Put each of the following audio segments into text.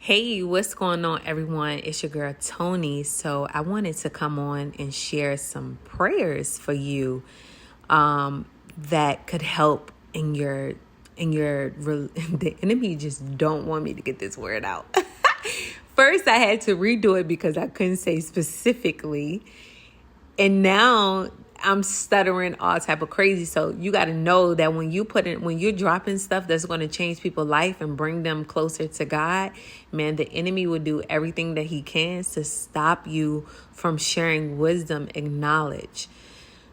Hey, what's going on, everyone? It's your girl Tony. So I wanted to come on and share some prayers for you that could help the enemy just don't want me to get this word out. First, I had to redo it because I couldn't say specifically, and now I'm stuttering all type of crazy. So you got to know that when you're dropping stuff that's going to change people's life and bring them closer to God, man, the enemy will do everything that he can to stop you from sharing wisdom and knowledge.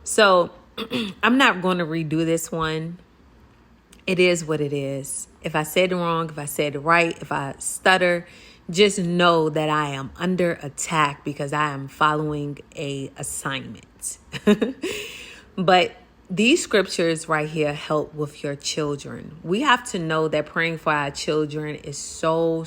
So I'm not going to redo this one. It is what it is. If I said it wrong, if I said it right, if I stutter, just know that I am under attack because I am following a assignment. But these scriptures right here help with your children. We have to know that praying for our children is so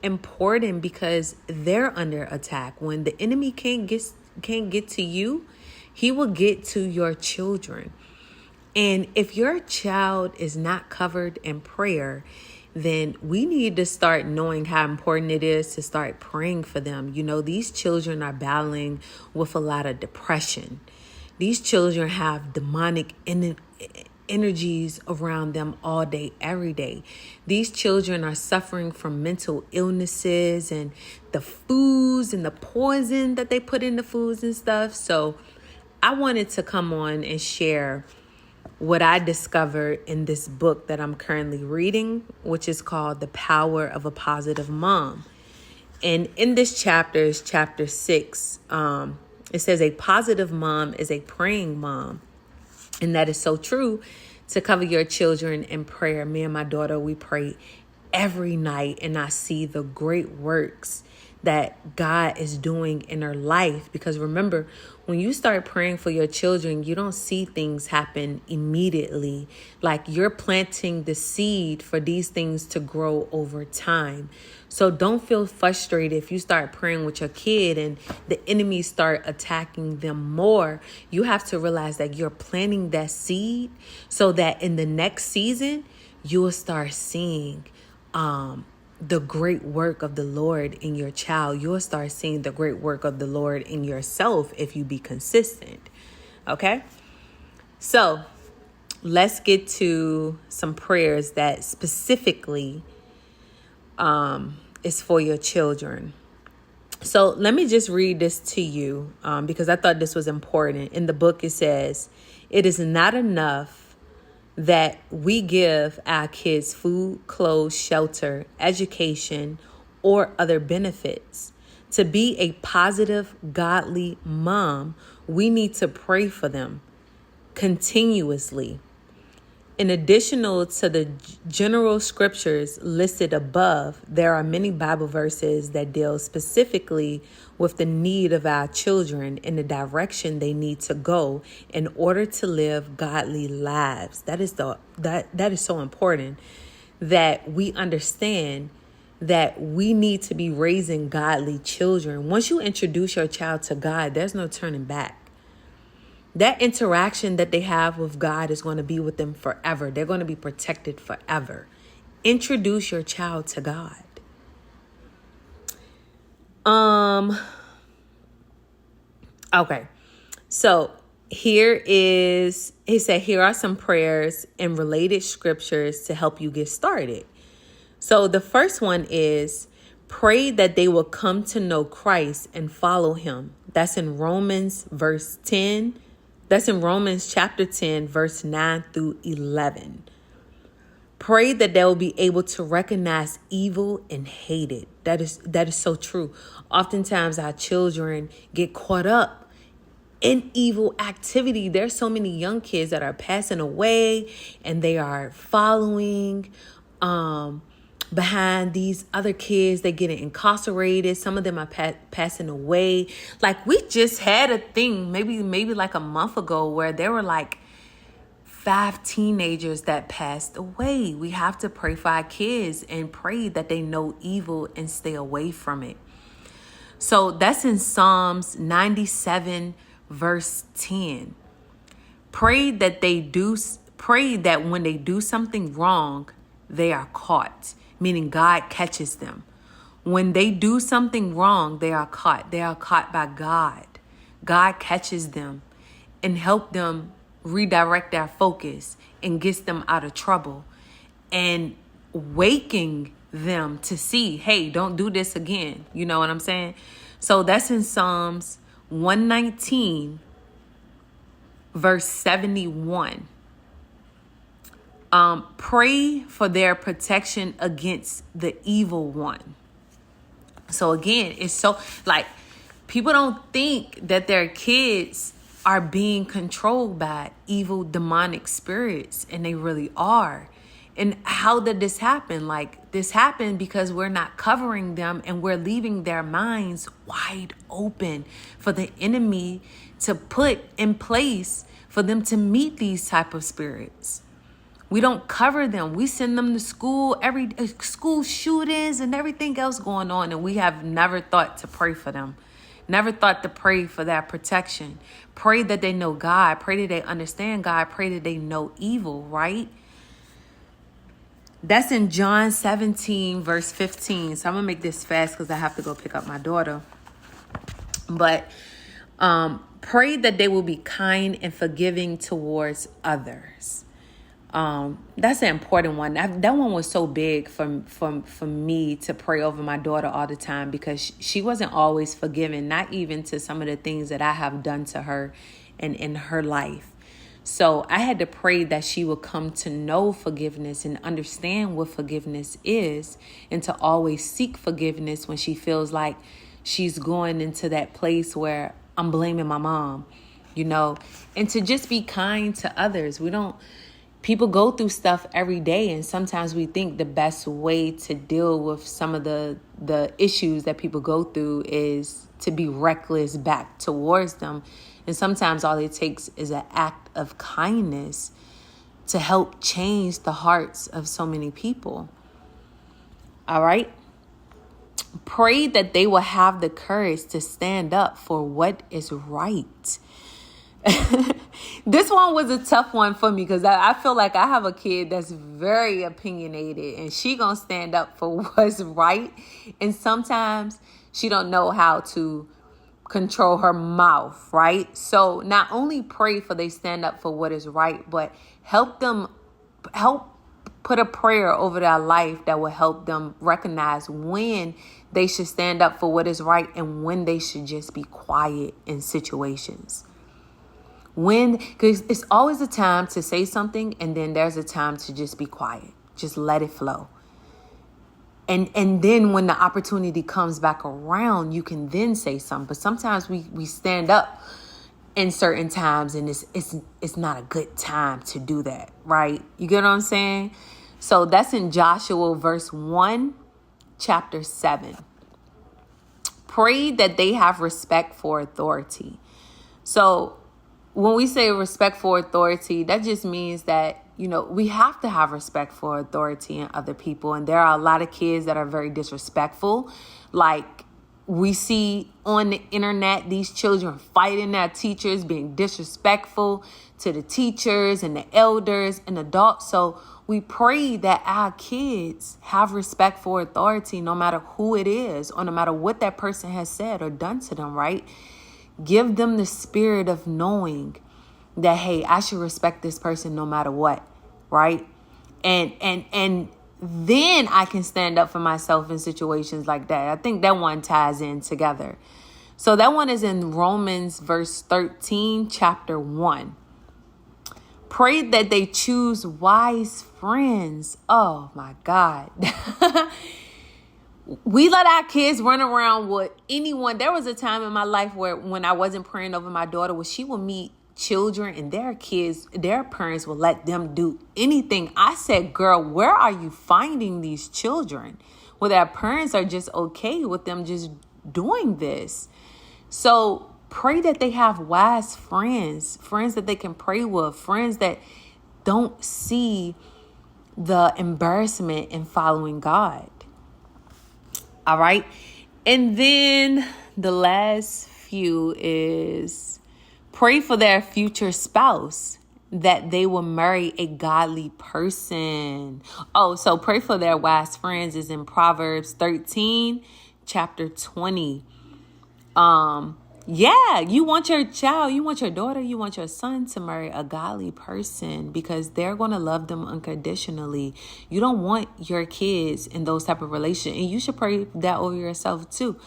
important because they're under attack. When the enemy can't get to you, he will get to your children. And if your child is not covered in prayer, then we need to start knowing how important it is to start praying for them. You know, these children are battling with a lot of depression. These children have demonic energies around them all day, every day. These children are suffering from mental illnesses and the foods and the poison that they put in the foods and stuff. So I wanted to come on and share what I discovered in this book that I'm currently reading, which is called The Power of a Positive Mom. And in this chapter is chapter 6. It says a positive mom is a praying mom. And that is so true. To cover your children in prayer, me and my daughter, we pray every night, and I see the great works that God is doing in her life. Because remember, when you start praying for your children, you don't see things happen immediately. Like you're planting the seed for these things to grow over time. So don't feel frustrated if you start praying with your kid and the enemy start attacking them more. You have to realize that you're planting that seed so that in the next season, you will start seeing the great work of the Lord in your child. You'll start seeing the great work of the Lord in yourself if you be consistent. Okay? So let's get to some prayers that specifically is for your children. So let me just read this to you because I thought this was important. In the book, it says, "It is not enough that we give our kids food, clothes, shelter, education, or other benefits. To be a positive, godly mom, we need to pray for them continuously. In addition to the general scriptures listed above, there are many Bible verses that deal specifically with the need of our children in the direction they need to go in order to live godly lives." That is so important that we understand that we need to be raising godly children. Once you introduce your child to God, there's no turning back. That interaction that they have with God is going to be with them forever. They're going to be protected forever. Introduce your child to God. Okay. So he said, here are some prayers and related scriptures to help you get started. So the first one is pray that they will come to know Christ and follow him. That's in Romans verse 10. That's in Romans chapter 10, verse 9 through 11. Pray that they will be able to recognize evil and hate it. That is so true. Oftentimes our children get caught up in evil activity. There's so many young kids that are passing away and they are following behind these other kids. They're getting incarcerated. Some of them are passing away. Like we just had a thing maybe like a month ago where there were like 5 teenagers that passed away. We have to pray for our kids and pray that they know evil and stay away from it. So that's in Psalms 97 verse 10. Pray that when they do something wrong, they are caught. meaning God catches them. When they do something wrong, they are caught. They are caught by God. God catches them and help them redirect their focus and gets them out of trouble and waking them to see, hey, don't do this again. You know what I'm saying? So that's in Psalms 119, verse 71. Pray for their protection against the evil one. So again, it's so like people don't think that their kids are being controlled by evil demonic spirits, and they really are. And how did this happen? Like, this happened because we're not covering them and we're leaving their minds wide open for the enemy to put in place for them to meet these type of spirits. We don't cover them. We send them to school, every school shootings and everything else going on. And we have never thought to pray for them. Never thought to pray for that protection. Pray that they know God. Pray that they understand God. Pray that they know evil, right? That's in John 17, verse 15. So I'm going to make this fast because I have to go pick up my daughter. But pray that they will be kind and forgiving towards others. That's an important one. That one was so big for me to pray over my daughter all the time, because she wasn't always forgiving, not even to some of the things that I have done to her and in her life. So I had to pray that she would come to know forgiveness and understand what forgiveness is, and to always seek forgiveness when she feels like she's going into that place where I'm blaming my mom, you know, and to just be kind to others. People go through stuff every day, and sometimes we think the best way to deal with some of the issues that people go through is to be reckless back towards them. And sometimes all it takes is an act of kindness to help change the hearts of so many people. All right? Pray that they will have the courage to stand up for what is right. This one was a tough one for me because I feel like I have a kid that's very opinionated, and she gonna stand up for what's right. And sometimes she don't know how to control her mouth, right? So not only pray for they stand up for what is right, but help put a prayer over their life that will help them recognize when they should stand up for what is right and when they should just be quiet in situations. Because it's always a time to say something, and then there's a time to just be quiet. Just let it flow. And then when the opportunity comes back around, you can then say something. But sometimes we stand up in certain times, and it's not a good time to do that, right? You get what I'm saying? So that's in Joshua verse 1, chapter 7. Pray that they have respect for authority. So when we say respect for authority, that just means that, you know, we have to have respect for authority and other people. And there are a lot of kids that are very disrespectful. Like we see on the internet, these children fighting their teachers, being disrespectful to the teachers and the elders and adults. So we pray that our kids have respect for authority, no matter who it is, or no matter what that person has said or done to them, right? Give them the spirit of knowing that, hey, I should respect this person no matter what, right? And then I can stand up for myself in situations like that. I think that one ties in together. So that one is in Romans verse 13, chapter 1. Pray that they choose wise friends. Oh my God. We let our kids run around with anyone. There was a time in my life where when I wasn't praying over my daughter, where she would meet children and their kids, their parents would let them do anything. I said, girl, where are you finding these children? Well, their parents are just okay with them just doing this. So pray that they have wise friends that they can pray with, friends that don't see the embarrassment in following God. All right. And then the last few is pray for their future spouse. that they will marry a godly person. Oh, so pray for their wise friends is in Proverbs 13, chapter 20. Yeah, you want your child, you want your daughter, you want your son to marry a godly person because they're going to love them unconditionally. You don't want your kids in those type of relationships. And you should pray that over yourself too.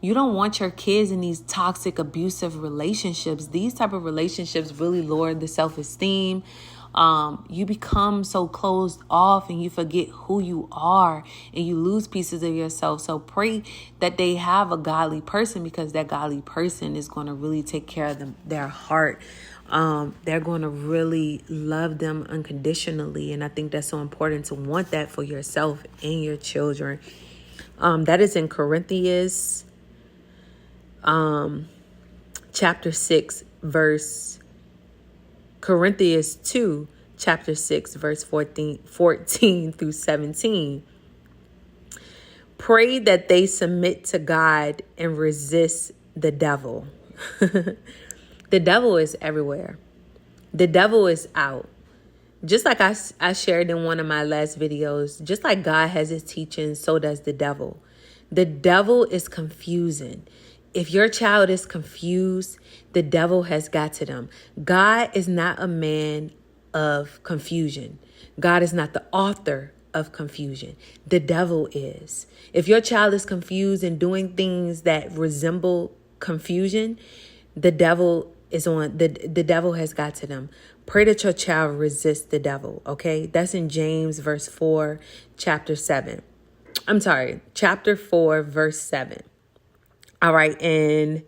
You don't want your kids in these toxic, abusive relationships. These type of relationships really lower the self-esteem. You become so closed off and you forget who you are and you lose pieces of yourself. So pray that they have a godly person because that godly person is going to really take care of their heart. They're going to really love them unconditionally. And I think that's so important to want that for yourself and your children. That is in Corinthians, chapter 6, Corinthians 2, chapter 6, verse 14 through 17. Pray that they submit to God and resist the devil. The devil is everywhere. The devil is out. Just like I shared in one of my last videos, just like God has his teachings, so does the devil. The devil is confusing. If your child is confused, the devil has got to them. God is not a man of confusion. God is not the author of confusion. The devil is. If your child is confused and doing things that resemble confusion, the devil is on. The devil has got to them. Pray that your child resists the devil. Okay, that's in James verse 4, chapter 7. Chapter 4, verse 7. All right, and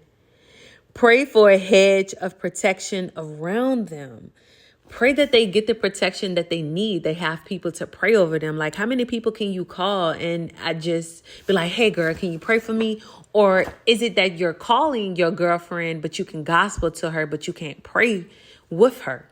pray for a hedge of protection around them. Pray that they get the protection that they need. They have people to pray over them. Like, how many people can you call and I just be like, hey, girl, can you pray for me? Or is it that you're calling your girlfriend, but you can gospel to her, but you can't pray with her?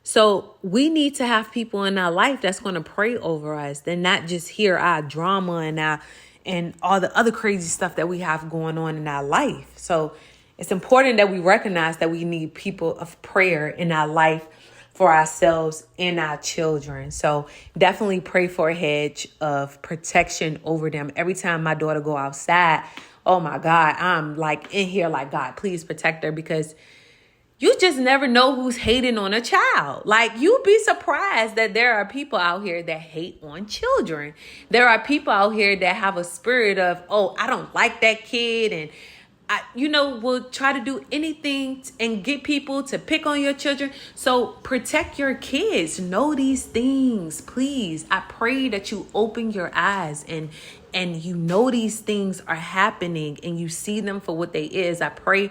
So we need to have people in our life that's going to pray over us. Then not just hear our drama and all the other crazy stuff that we have going on in our life. So it's important that we recognize that we need people of prayer in our life for ourselves and our children. So definitely pray for a hedge of protection over them. Every time my daughter go outside, oh my God, I'm like in here like, God, please protect her, because you just never know who's hating on a child. Like, you'd be surprised that there are people out here that hate on children. There are people out here that have a spirit of, oh, I don't like that kid. And will try to do anything and get people to pick on your children. So protect your kids. Know these things, please. I pray that you open your eyes and you know these things are happening and you see them for what they is. I pray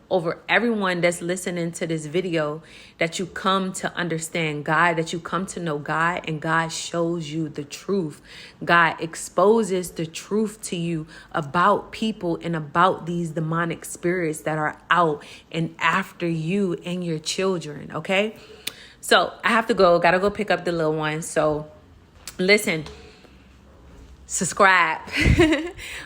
over everyone that's listening to this video that you come to understand God, that you come to know God, and God shows you the truth. God exposes the truth to you about people and about these demonic spirits that are out and after you and your children. Okay, so I have to gotta go pick up the little one. So listen, subscribe.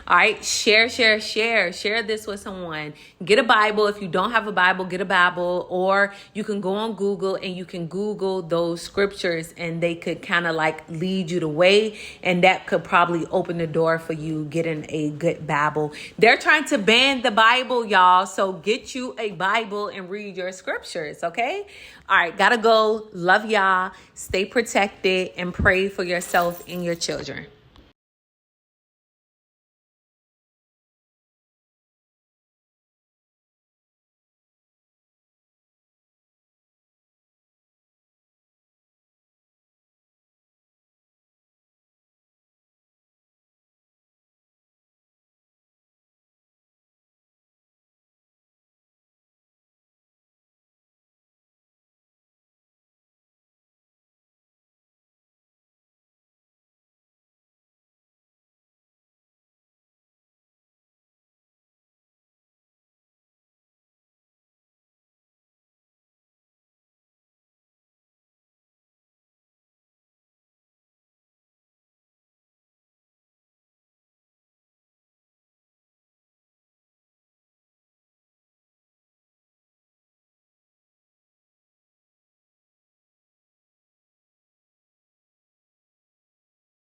All right, share this with someone. Get a Bible. If you don't have a Bible, get a Bible, or you can go on Google and you can Google those scriptures and they could kind of like lead you the way, and that could probably open the door for you getting a good Bible. They're trying to ban the Bible, y'all, so get you a Bible and read your scriptures. Okay, all right, gotta go. Love y'all. Stay protected and pray for yourself and your children.